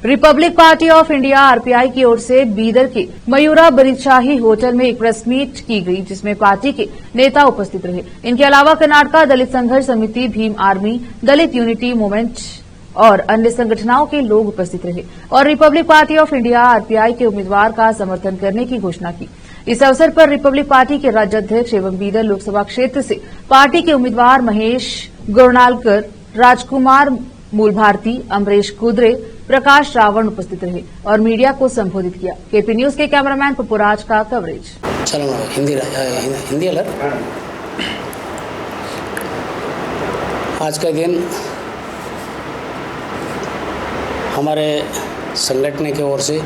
Republic party of India RPI की ओर से बीदर के मयूरा बरीदशाही होटल में एक प्रेस मीट की गई, जिसमें पार्टी के नेता उपस्थित रहे। इनके अलावा कर्नाटका दलित संघर्ष समिति, भीम आर्मी, दलित यूनिटी मूवमेंट और अन्य संगठनों के लोग उपस्थित रहे और Republic party of India RPI के उम्मीदवार का समर्थन करने की घोषणा की। इस अवसर पर रिपब्लिक पार्टी के राज्याध्यक्ष एवं बीदर लोकसभा क्षेत्र से पार्टी के उम्मीदवार महेश गोरनालकर, राजकुमार मूलभारती, अमरीश कुद्रे, प्रकाश रावण उपस्थित रहे और मीडिया को संबोधित किया। केपी न्यूज के कैमरामैन पपुराज का कवरेज। चलो हिंदी अलर्ट। आज का दिन हमारे संगठन की ओर से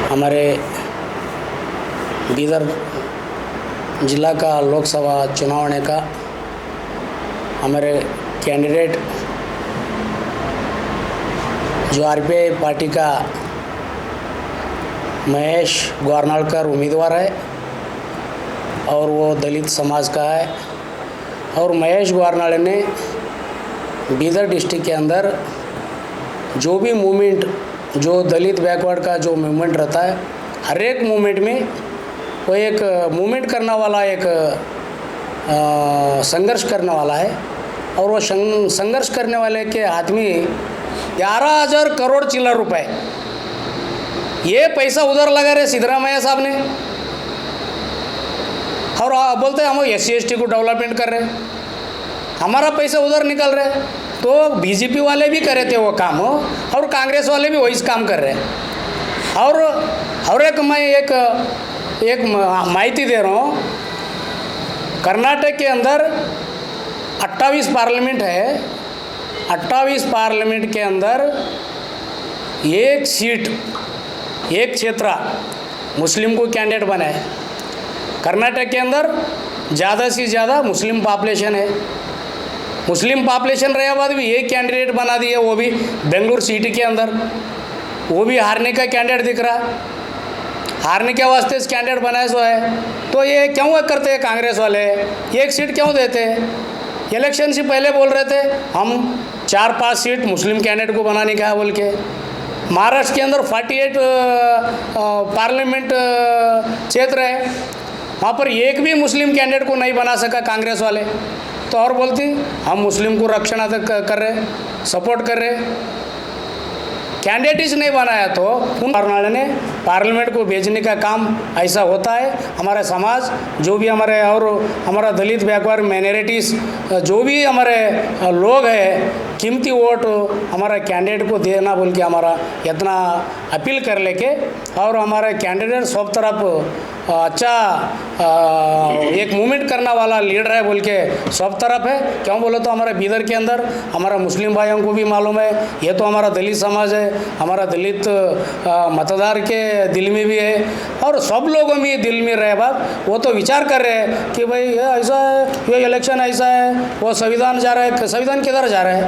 हमारे बीदर जिला का लोकसभा चुनाव होने का हमारे कैंडिडेट जो आरपीआई पार्टी का महेश गोरनालकर उम्मीदवार है और वो दलित समाज का है। और महेश गोरनाल ने बीदर डिस्ट्रिक्ट के अंदर जो भी मूवमेंट, जो दलित बैकवर्ड का जो मूवमेंट रहता है, हर एक मूवमेंट में वो एक मूवमेंट करने वाला, एक संघर्ष करने वाला है। और वो संघर्ष करने वाले के हाथ में 11,000 करोड़ चिल्लर रुपए, ये पैसा उधर लगा रहे सिद्धरामैया साहब ने, और बोलते हैं हम SC/ST को डेवलपमेंट कर रहे हैं, हमारा पैसा उधर निकल रहा है। तो बीजेपी वाले भी कर रहे थे वो काम और कांग्रेस वाले भी वही काम कर रहे हैं। और एक मैं एक माहिती दे रहा हूँ, कर्नाटक के अंदर 28 पार्लियामेंट है। 28 पार्लियामेंट के अंदर एक सीट, एक क्षेत्र मुस्लिम को कैंडिडेट बना है। कर्नाटक के अंदर ज़्यादा से ज़्यादा मुस्लिम पॉपुलेशन है। मुस्लिम पॉपुलेशन रहे बाद भी एक कैंडिडेट बना दिए, वो भी बेंगलुरु सिटी के अंदर, वो भी हारने का कैंडिडेट दिख रहा। हारने के वास्ते इस कैंडिडेट बनाए सो है। तो ये क्यों करते हैं कांग्रेस वाले, एक सीट क्यों देते हैं? इलेक्शन से पहले बोल रहे थे हम 4-5 सीट मुस्लिम कैंडिडेट को बनाने का है बोल के। महाराष्ट्र के अंदर 48 पार्लियामेंट क्षेत्र है, वहाँ पर एक भी मुस्लिम कैंडिडेट को नहीं बना सका कांग्रेस वाले। तो और बोलती हम मुस्लिम को रक्षण कर रहे, सपोर्ट कर रहे, कैंडिडेट ही नहीं बनाया तो कर्नाटक ने पार्लियामेंट को भेजने का काम ऐसा होता है। हमारा समाज जो भी हमारे और हमारा दलित बैकवर्ड माइनॉरिटीज़ जो भी हमारे लोग हैं, कीमती वोट हमारा कैंडिडेट को देना बोल के हमारा इतना अपील कर लेके, और हमारा कैंडिडेट सब तरफ अच्छा एक मूवमेंट करने वाला लीडर है बोल के सब तरफ है। क्यों बोले तो हमारे बीदर के अंदर हमारा मुस्लिम भाइयों को भी मालूम है, ये तो हमारा दलित समाज है, हमारा दलित मतदार के दिल में भी है, और सब लोगों में दिल में रहे बात। वो तो विचार कर रहे हैं कि भाई ये ऐसा है, ये इलेक्शन ऐसा है, वो संविधान जा रहा है, संविधान किधर जा रहा है,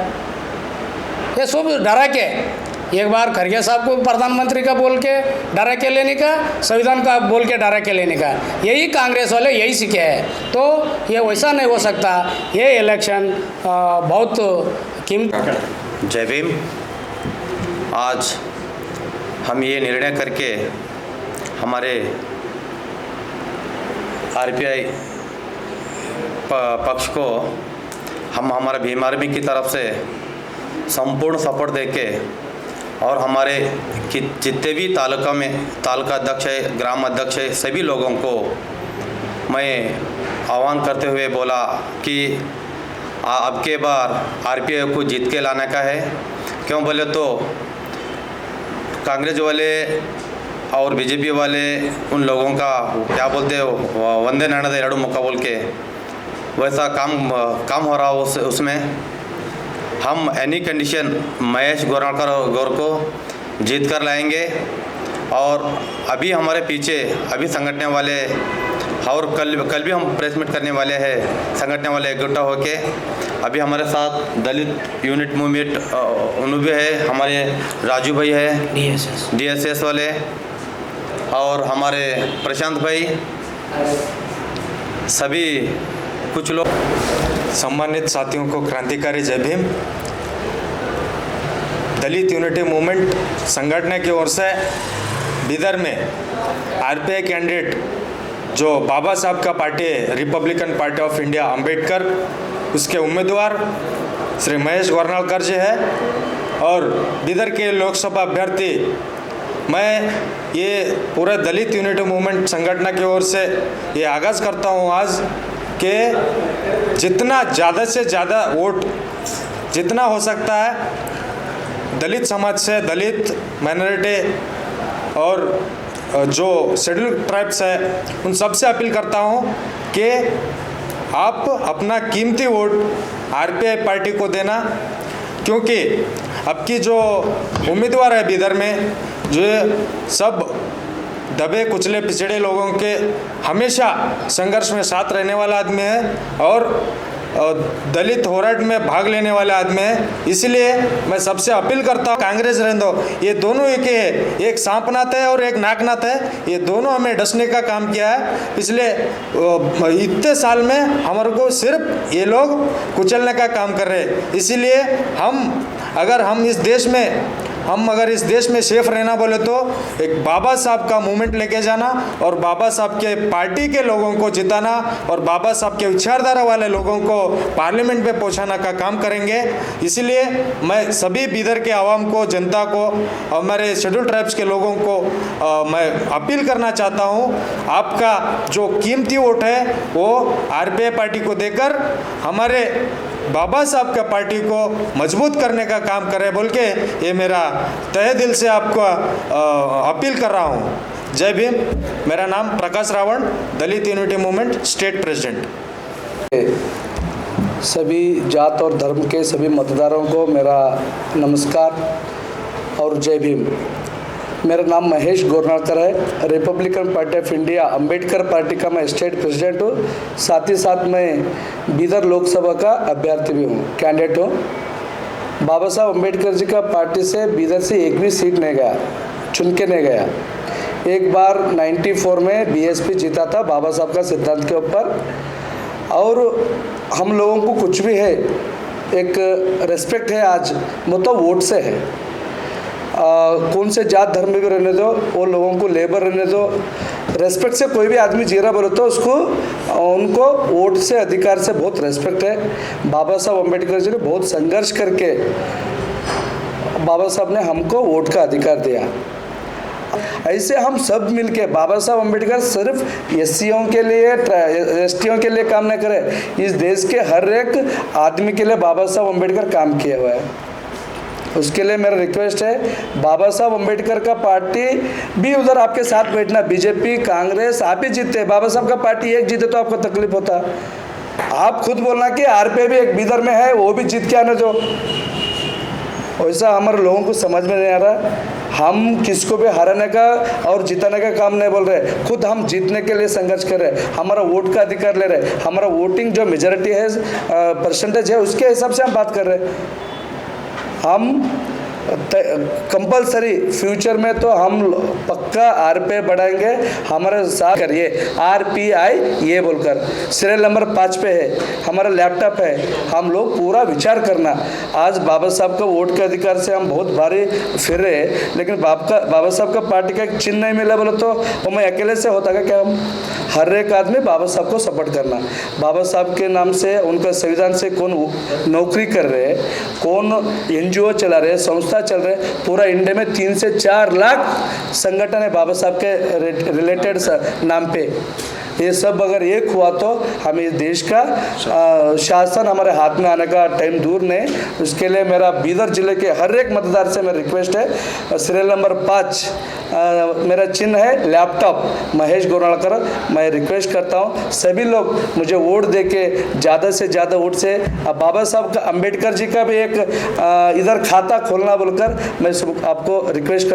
ये सब डरा के एक बार खरगे साहब को प्रधानमंत्री का बोल के डरा के लेने का, संविधान का बोल के डरा के लेने का, यही कांग्रेस वाले यही सीखे हैं। तो ये वैसा नहीं हो सकता, ये इलेक्शन बहुत कीमती। जय भीम। आज हम ये निर्णय करके हमारे आरपीआई पक्ष को हम हमारे भीम आर्मी की तरफ से संपूर्ण सपोर्ट देके, और हमारे जितने भी तालुका में तालुका अध्यक्ष है, ग्राम अध्यक्ष है, सभी लोगों को मैं आह्वान करते हुए बोला कि अब के बार आरपीआई को जीत के लाने का है। क्यों बोले तो कांग्रेस वाले और बीजेपी वाले उन लोगों का क्या बोलते हैं, वंदे नाणद एरडू मुक्का बोल के वैसा काम हो रहा उसमें हम एनी कंडीशन महेश गोरनालकर गौर को जीत कर लाएंगे। और अभी हमारे पीछे अभी संगठन वाले, और कल भी हम प्रेस मीट करने वाले हैं, संगठन वाले इकट्ठा होके। अभी हमारे साथ दलित यूनिट मूवमेंट उन्होंने है, हमारे राजू भाई है DSS वाले, और हमारे प्रशांत भाई, सभी कुछ लोग। सम्मानित साथियों को क्रांतिकारी जय भीम। दलित यूनिटी मूवमेंट संगठन की ओर से बीदर में आरपीआई कैंडिडेट जो बाबा साहब का पार्टी है, Republican party of India Ambedkar, उसके उम्मीदवार श्री महेश गोरनालकर जी है और बीदर के लोकसभा अभ्यर्थी मैं ये पूरे दलित यूनिटी मूवमेंट संगठन की ओर से ये आगाज़ करता हूँ आज कि जितना ज़्यादा से ज़्यादा वोट जितना हो सकता है दलित समाज से, दलित माइनॉरिटी और जो शेड्यूल ट्राइब्स है उन सबसे अपील करता हूँ कि आप अपना कीमती वोट आरपीआई पार्टी को देना, क्योंकि अब की जो उम्मीदवार है बीदर में जो सब दबे कुचले पिछड़े लोगों के हमेशा संघर्ष में साथ रहने वाला आदमी है और दलित होराट में भाग लेने वाले आदमी है। इसलिए मैं सबसे अपील करता हूँ, कांग्रेस रहने दो, ये दोनों एक है, एक सांपनाथ है और एक नाकनाथ है, ये दोनों हमें डसने का काम किया है। पिछले इतने साल में हमारे को सिर्फ ये लोग कुचलने का काम कर रहे हैं। इसीलिए अगर हम इस देश में सेफ रहना बोले तो एक बाबा साहब का मूवमेंट लेके जाना और बाबा साहब के पार्टी के लोगों को जिताना और बाबा साहब के विचारधारा वाले लोगों को पार्लियामेंट में पहुंचाना का काम करेंगे। इसलिए मैं सभी बीदर के आवाम को, जनता को, हमारे शेड्यूल ट्राइब्स के लोगों को मैं अपील करना चाहता हूं, आपका जो कीमती वोट है वो आरपीआई पार्टी को देकर हमारे बाबा साहब का पार्टी को मजबूत करने का काम करे बोल के ये मेरा तहे दिल से आपको अपील कर रहा हूँ। जय भीम। मेरा नाम प्रकाश रावण, दलित यूनिटी मूवमेंट स्टेट प्रेसिडेंट। सभी जात और धर्म के सभी मतदारों को मेरा नमस्कार और जय भीम। मेरा नाम महेश गोरनालकर है, Republican party of India Ambedkar party का मैं स्टेट प्रेसिडेंट हूँ। साथ ही साथ मैं बीदर लोकसभा का अभ्यर्थी भी हूँ, कैंडिडेट हूँ। बाबा साहब अंबेडकर जी का पार्टी से बीदर से एक भी सीट नहीं गया, चुन के नहीं गया। एक बार 94 में बीएसपी जीता था बाबा साहब का सिद्धांत के ऊपर, और हम लोगों को कुछ भी है एक रेस्पेक्ट है आज, वो तो वोट से है। कौन से जात धर्म में भी रहने दो, वो लोगों को लेबर रहने दो, रेस्पेक्ट से कोई भी आदमी जी रहा बोले तो उनको वोट से, अधिकार से बहुत रेस्पेक्ट है। बाबा साहब अम्बेडकर जी ने बहुत संघर्ष करके बाबा साहब ने हमको वोट का अधिकार दिया। ऐसे हम सब मिलके बाबा साहब अम्बेडकर सिर्फ एससीओं के लिए, एसटीओं के लिए काम नहीं करे, इस देश के हर एक आदमी के लिए बाबा साहब अम्बेडकर काम किया हुआ है। उसके लिए मेरा रिक्वेस्ट है, बाबा साहब अम्बेडकर का पार्टी भी उधर आपके साथ बैठना। बीजेपी, कांग्रेस आप ही जीतते, बाबा साहब का पार्टी एक जीते तो आपको तकलीफ होता। आप खुद बोलना कि आरपीआई भी एक बीदर में है, वो भी जीत के आने दो। वैसा हमारे लोगों को समझ में नहीं आ रहा। हम किसको भी हराने का और जिताने का काम नहीं बोल रहे, खुद हम जीतने के लिए संघर्ष कर रहे हैं। हमारा वोट का अधिकार ले रहे हैं, हमारा वोटिंग जो मेजॉरिटी है, परसेंटेज है, उसके हिसाब से हम बात कर रहे हैं। हम कंपलसरी फ्यूचर में तो हम पक्का आरपीआई बढ़ाएंगे, हमारे साथ करिए। आरपीआई ये बोलकर सीरियल नंबर 5 पे है, हमारा लैपटॉप है, हम लोग पूरा विचार करना। आज बाबा साहब का वोट के अधिकार से हम बहुत भारी फिर रहे, लेकिन बाबा साहब का पार्टी का एक चिन्ह नहीं मिला बोले तो वो मैं अकेले से होता क्या? हम हर एक आदमी बाबा साहब को सपोर्ट करना। बाबा साहब के नाम से, उनका संविधान से कौन नौकरी कर रहे, कौन एनजीओ चला रहे, संस्था चल रहे, पूरा इंडिया में 3 से 4 लाख संगठन है बाबा साहब के रिलेटेड नाम पे। ये सब अगर एक हुआ तो हम इस देश का शासन हमारे हाथ में आने का टाइम दूर नहीं। उसके लिए मेरा बीदर जिले के हर एक मतदार से मेरा रिक्वेस्ट है, सीरियल नंबर 5 मेरा चिन्ह है लैपटॉप, महेश गोरनालकर। मैं रिक्वेस्ट करता हूँ सभी लोग मुझे वोट दे के ज़्यादा से ज़्यादा वोट से बाबा साहब का, अम्बेडकर जी का भी एक इधर खाता खोलना बोलकर मैं आपको रिक्वेस्ट करता हूँ।